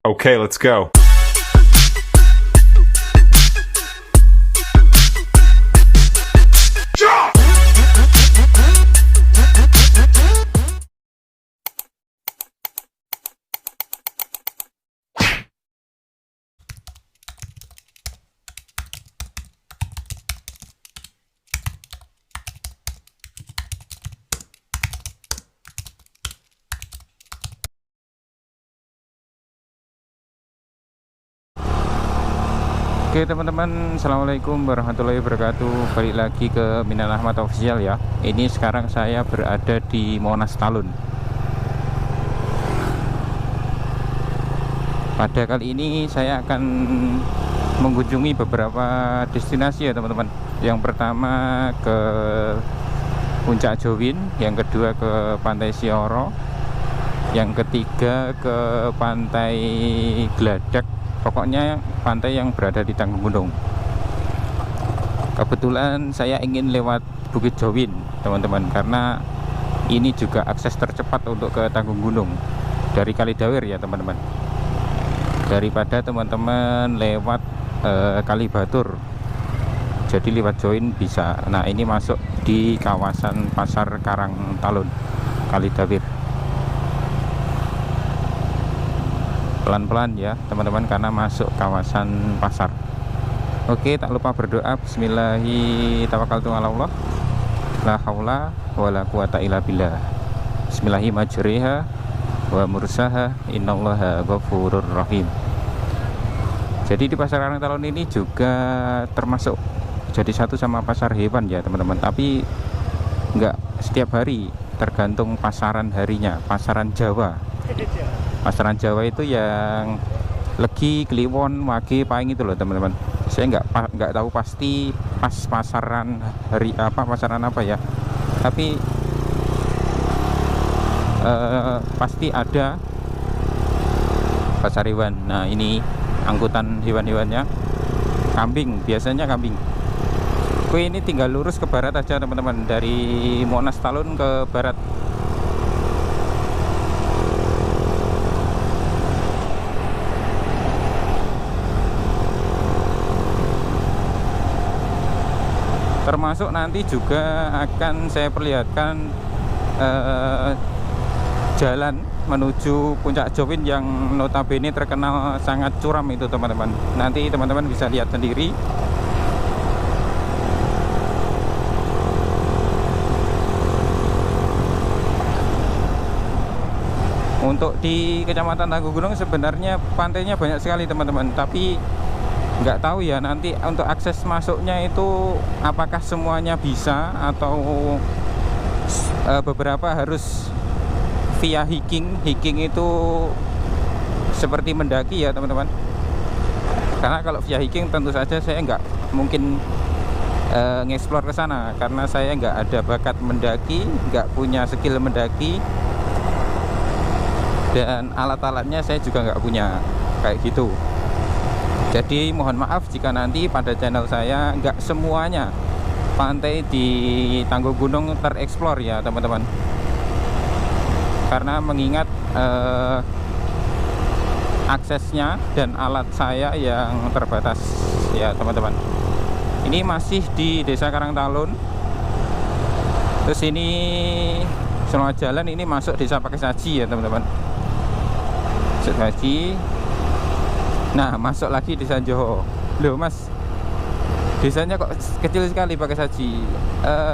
Okay, let's go. Oke teman-teman, assalamualaikum warahmatullahi wabarakatuh. Balik lagi ke Minal Ahmad Official ya. Ini sekarang saya berada di Monas Talun. Pada kali ini saya akan mengunjungi beberapa destinasi ya teman-teman. Yang pertama ke Puncak Jomin, yang kedua ke Pantai Sioro, yang ketiga ke Pantai Gladak. Pokoknya pantai yang berada di Tanggung Gunung. Kebetulan saya ingin lewat Bukit Jomin teman-teman, karena ini juga akses tercepat untuk ke Tanggung Gunung dari Kalidawir ya teman-teman, daripada teman-teman lewat Kalibatur. Jadi lewat Jomin bisa. Nah ini masuk di kawasan Pasar Karang Talun, Kalidawir. Pelan-pelan ya teman-teman, karena masuk kawasan pasar. Oke, tak lupa berdoa. Bismillahirrahmanirrahim. La haula wala quwata illa billah. Bismillahi majriha wa mursaha, innallaha ghafurur rahim. Jadi di Pasar Karang Talun ini juga termasuk jadi satu sama pasar hewan ya teman-teman, tapi nggak setiap hari, tergantung pasaran harinya. Pasaran Jawa. Pasaran Jawa itu yang Legi, Kliwon, Wage, Paing itu loh teman-teman. Saya nggak tahu pasti pas pasaran hari apa, pasaran apa ya. Tapi pasti ada pasar hewan. Nah ini angkutan hewan-hewannya. Kambing, biasanya kambing. Oke, ini tinggal lurus ke barat aja teman-teman, dari Monas Talun ke barat. Termasuk nanti juga akan saya perlihatkan jalan menuju Puncak Jomin yang notabene terkenal sangat curam itu teman-teman. Nanti teman-teman bisa lihat sendiri. Untuk di Kecamatan Tanggung Gunung sebenarnya pantainya banyak sekali teman-teman, tapi nggak tahu ya nanti untuk akses masuknya itu apakah semuanya bisa atau beberapa harus via hiking. Hiking itu seperti mendaki ya teman-teman, karena kalau via hiking tentu saja saya nggak mungkin ngeksplor ke sana, karena saya nggak ada bakat mendaki, nggak punya skill mendaki, dan alat-alatnya saya juga nggak punya kayak gitu. Jadi mohon maaf jika nanti pada channel saya nggak semuanya pantai di Tanggung Gunung tereksplor ya teman-teman, karena mengingat aksesnya dan alat saya yang terbatas ya teman-teman. Ini masih di Desa Karang Talun. Terus ini semua jalan ini masuk Desa Pakesaji ya teman-teman. Pakesaji. Nah masuk lagi Desa Joho. Loh mas, desanya kok kecil sekali Pakesaji.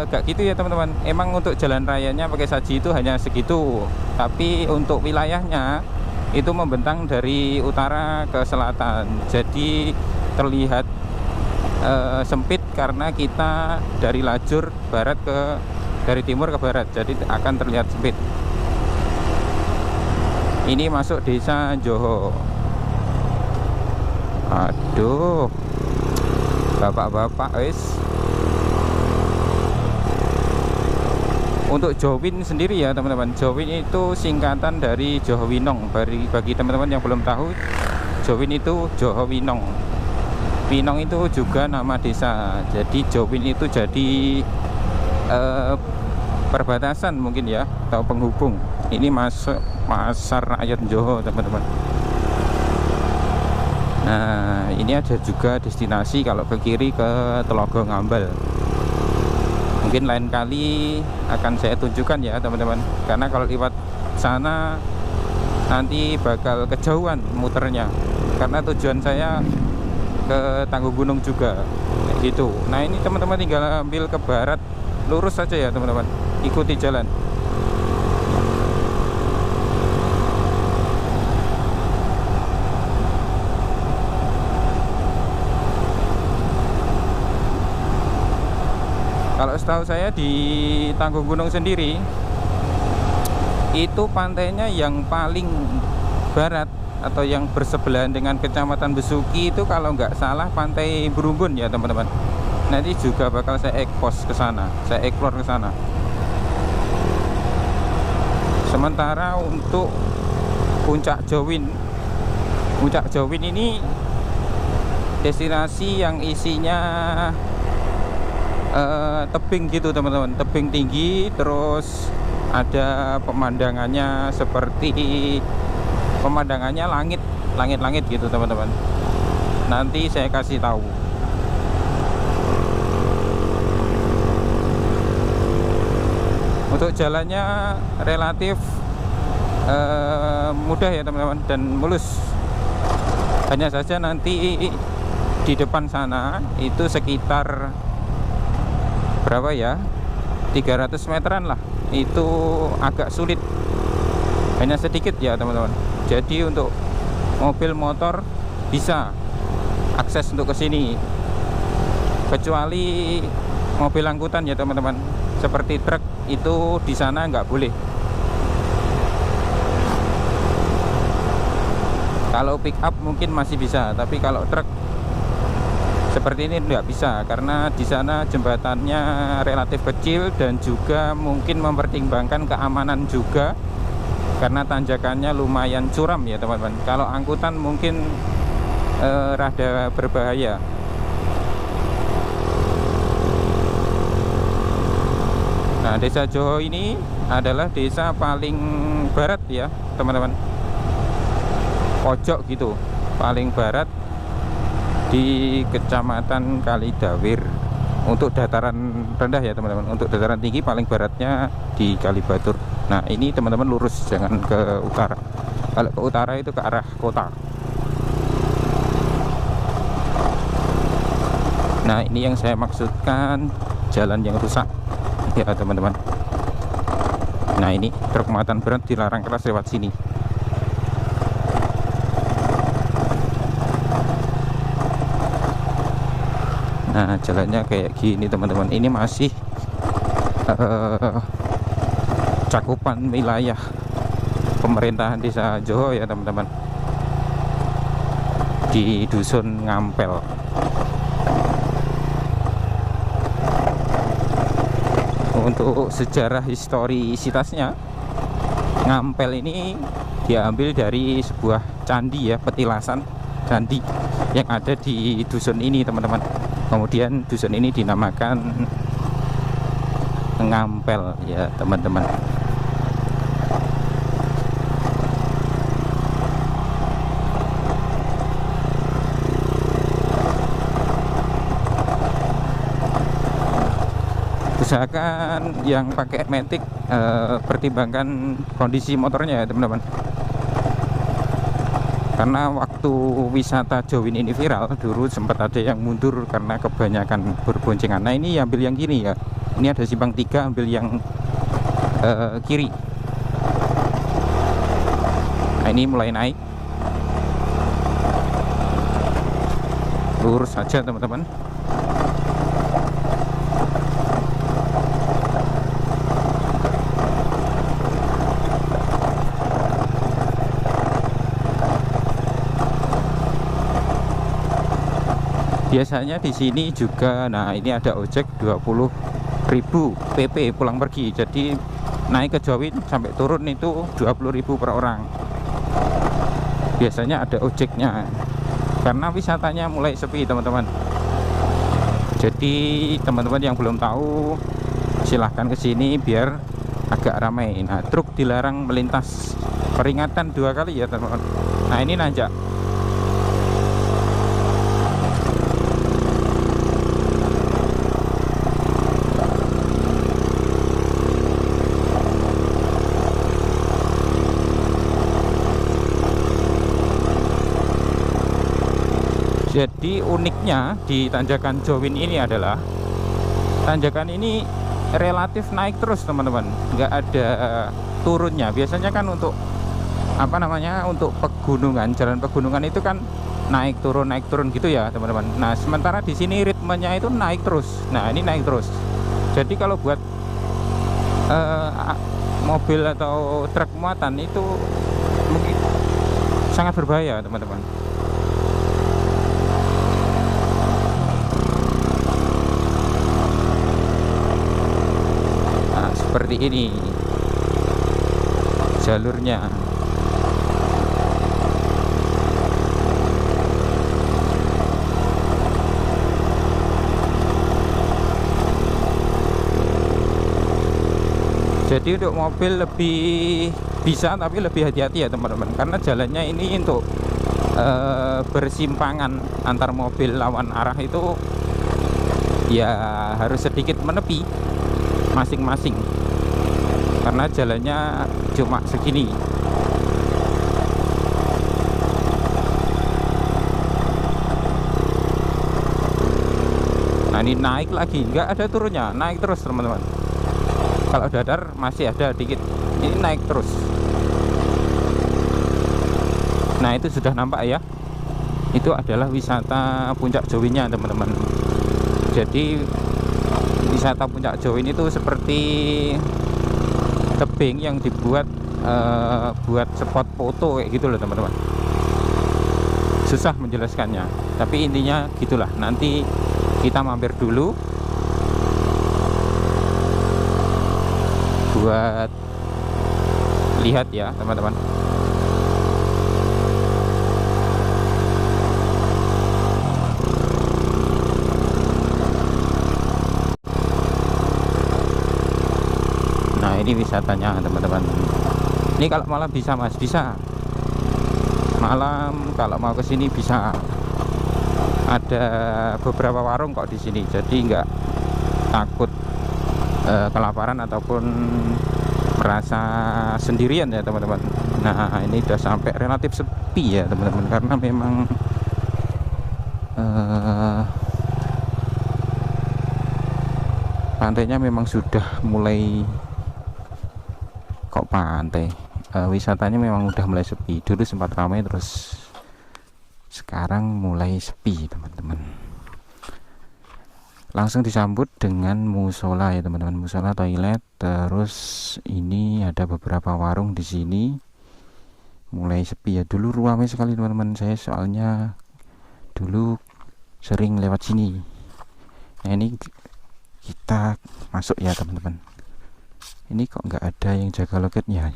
Gak gitu ya teman-teman. Emang untuk jalan rayanya Pakesaji itu hanya segitu, tapi untuk wilayahnya itu membentang dari utara ke selatan. Jadi terlihat sempit karena kita dari lajur barat dari timur ke barat, jadi akan terlihat sempit. Ini masuk Desa Joho. Aduh, bapak-bapak wis. Untuk Jomin sendiri ya teman-teman, Jomin itu singkatan dari Johowinong. Bagi teman-teman yang belum tahu, Jomin itu Johowinong. Winong itu juga nama desa. Jadi Jomin itu jadi perbatasan mungkin ya, atau penghubung. Ini masuk pasar rakyat Joho teman-teman. Nah, ini ada juga destinasi kalau ke kiri ke Telaga Ngambal. Mungkin lain kali akan saya tunjukkan ya teman-teman, karena kalau lewat sana nanti bakal kejauhan muternya, karena tujuan saya ke Tanggung Gunung juga kayak gitu. Nah, ini teman-teman tinggal ambil ke barat, lurus saja ya teman-teman, ikuti jalan. Kalau setahu saya di Tanggung Gunung sendiri itu pantainya yang paling barat atau yang bersebelahan dengan Kecamatan Besuki itu kalau nggak salah Pantai Berumbun ya teman-teman. Nanti juga bakal saya ekspos ke sana, saya explore ke sana. Sementara untuk Puncak Jowin ini destinasi yang isinya tebing gitu teman-teman, tebing tinggi, terus ada pemandangannya seperti pemandangannya langit gitu teman-teman. Nanti saya kasih tahu. Untuk jalannya relatif mudah ya teman-teman dan mulus. Hanya saja nanti di depan sana itu sekitar berapa ya, 300 meteran lah, itu agak sulit, hanya sedikit ya teman-teman. Jadi untuk mobil motor bisa akses untuk ke sini, kecuali mobil angkutan ya teman-teman, seperti truk itu di sana nggak boleh. Kalau pick up mungkin masih bisa, tapi kalau truk seperti ini tidak bisa, karena di sana jembatannya relatif kecil dan juga mungkin mempertimbangkan keamanan juga, karena tanjakannya lumayan curam ya teman-teman. Kalau angkutan mungkin rada berbahaya. Nah, Desa Joho ini adalah desa paling barat ya teman-teman, pojok gitu, paling barat di Kecamatan Kalidawir. Untuk dataran rendah ya teman-teman, untuk dataran tinggi paling baratnya di Kalibatur. Nah, ini teman-teman lurus, jangan ke utara. Kalau ke utara itu ke arah kota. Nah, ini yang saya maksudkan jalan yang rusak ya teman-teman. Nah, ini truk muatan berat dilarang keras lewat sini. Nah, jalannya kayak gini teman-teman. Ini masih cakupan wilayah pemerintahan Desa Joho ya teman-teman, di Dusun Ngampel. Untuk sejarah historisitasnya, Ngampel ini diambil dari sebuah candi ya, petilasan candi yang ada di dusun ini teman-teman. Kemudian dusun ini dinamakan Ngampel ya teman-teman. Usahakan yang pakai Matic pertimbangkan kondisi motornya ya teman-teman, karena waktu wisata Jowin ini viral dulu sempat ada yang mundur karena kebanyakan berboncengan. Nah, ini ambil yang kiri ya, ini ada simpang 3, ambil yang kiri. Nah, ini mulai naik, lurus saja teman-teman. Biasanya di sini juga, nah ini ada ojek 20.000 PP pulang pergi. Jadi naik ke Jowin sampai turun itu 20.000 per orang. Biasanya ada ojeknya, karena wisatanya mulai sepi teman-teman. Jadi teman-teman yang belum tahu silahkan ke sini biar agak ramai. Nah, truk dilarang melintas, peringatan 2 kali ya teman-teman. Nah, ini nanjak. Jadi uniknya di tanjakan Jomin ini adalah tanjakan ini relatif naik terus teman-teman, nggak ada turunnya. Biasanya kan untuk apa namanya, untuk pegunungan, jalan pegunungan itu kan naik turun gitu ya teman-teman. Nah sementara di sini ritmenya itu naik terus. Nah ini naik terus. Jadi kalau buat mobil atau truk muatan itu mungkin sangat berbahaya teman-teman. Nah seperti ini jalurnya. Jadi untuk mobil lebih bisa, tapi lebih hati-hati ya teman-teman, karena jalannya ini untuk bersimpangan antar mobil lawan arah itu ya harus sedikit menepi masing-masing, karena jalannya cuma segini. Nah ini naik lagi, nggak ada turunnya, naik terus teman-teman. Kalau dadar masih ada dikit, ini naik terus. Nah itu sudah nampak ya, itu adalah wisata Puncak Jomin-nya teman-teman. Jadi wisata Puncak Jomin itu seperti tebing yang dibuat buat spot foto kayak gitu loh teman-teman. Susah menjelaskannya, tapi intinya gitulah. Nanti kita mampir dulu buat lihat ya teman-teman. Nah ini wisatanya teman-teman. Ini kalau malam bisa mas, bisa malam kalau mau kesini bisa. Ada beberapa warung kok di sini, jadi nggak takut kelaparan ataupun merasa sendirian ya teman-teman. Nah ini udah sampai relatif sepi ya teman-teman, karena memang pantainya memang sudah mulai, kok pantai, wisatanya memang udah mulai sepi. Dulu sempat ramai, terus sekarang mulai sepi teman-teman. Langsung disambut dengan musola ya teman-teman, musola, toilet, terus ini ada beberapa warung di sini. Mulai sepi ya, dulu ramai sekali teman-teman. Saya soalnya dulu sering lewat sini. Nah ini kita masuk ya teman-teman. Ini kok nggak ada yang jaga loketnya,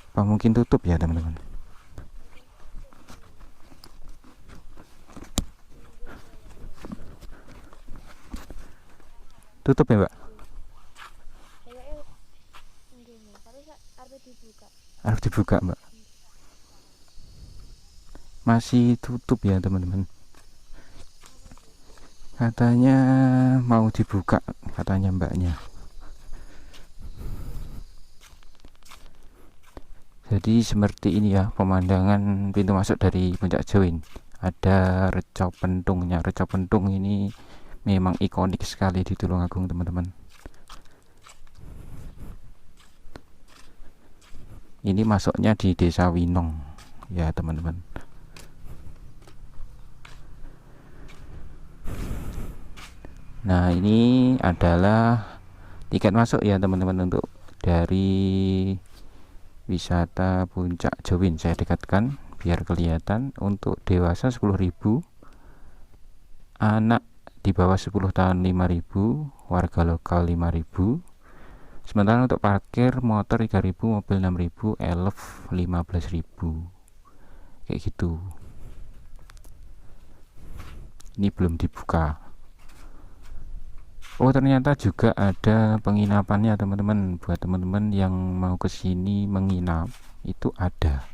apa mungkin tutup ya teman-teman? Tutup ya mbak? Harus dibuka mbak. Masih tutup ya teman-teman. Katanya mau dibuka, katanya mbaknya. Jadi seperti ini ya pemandangan pintu masuk dari Puncak Jomin. Ada Reco Pentungnya. Reco Pentung ini memang ikonik sekali di Tulungagung teman-teman. Ini masuknya di Desa Winong ya teman-teman. Nah ini adalah tiket masuk ya teman-teman, untuk dari wisata Puncak Jomin. Saya dekatkan biar kelihatan. Untuk dewasa 10.000, anak di bawah 10 tahun 5.000, warga lokal 5.000. Sementara untuk parkir motor 3.000, mobil 6.000, elf 15.000, kayak gitu. Ini belum dibuka. Oh ternyata juga ada penginapannya teman-teman. Buat teman-teman yang mau kesini menginap itu ada.